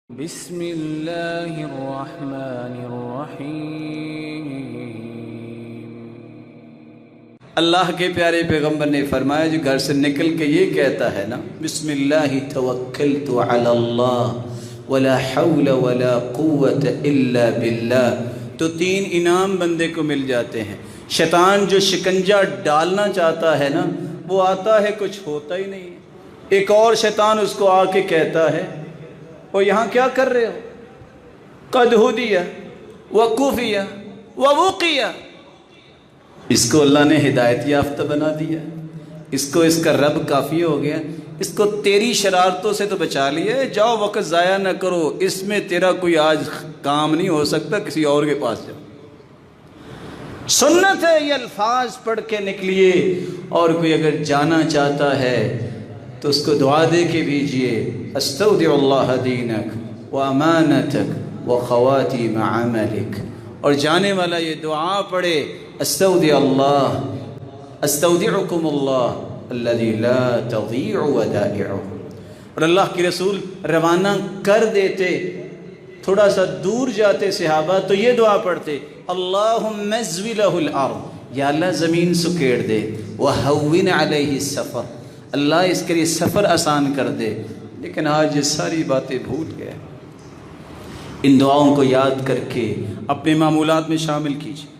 بسم اللہ الرحمن الرحیم۔ اللہ کے پیارے پیغمبر نے فرمایا جو گھر سے نکل کے یہ کہتا ہے نا بسم اللہ توکلت علی اللہ ولا حول ولا قوت الا باللہ، تو 3 انعام بندے کو مل جاتے ہیں۔ شیطان جو شکنجہ ڈالنا چاہتا ہے نا وہ آتا ہے، کچھ ہوتا ہی نہیں ہے۔ ایک اور شیطان اس کو آ کے کہتا ہے وہ یہاں کیا کر رہے ہو؟ قد ہدیہ وکفیہ ووقیہ۔ اس کو اللہ نے ہدایت یافتہ بنا دیا، اس کو اس کا رب کافی ہو گیا، اس کو تیری شرارتوں سے تو بچا لیا۔ جاؤ وقت ضائع نہ کرو، اس میں تیرا کوئی آج کام نہیں ہو سکتا، کسی اور کے پاس جاؤ۔ سنت ہے یہ الفاظ پڑھ کے نکلیے، اور کوئی اگر جانا چاہتا ہے تو اس کو دعا دے کے بھیجئے، استودع اللہ دینک و امانتک و خواتیم عملک، اور جانے والا یہ دعا پڑھے استودع اللہ استودعکم اللہ الذی لا تضیع ودائعہ۔ اور اللہ کے رسول روانہ کر دیتے، تھوڑا سا دور جاتے صحابہ تو یہ دعا پڑھتے، اللہم ازوی لہ الارض، یا اللہ زمین سکیڑ دے، وہون علیہ السفر، اللہ اس کے لیے سفر آسان کر دے۔ لیکن آج یہ ساری باتیں بھول گئے۔ ان دعاؤں کو یاد کر کے اپنے معمولات میں شامل کیجیے۔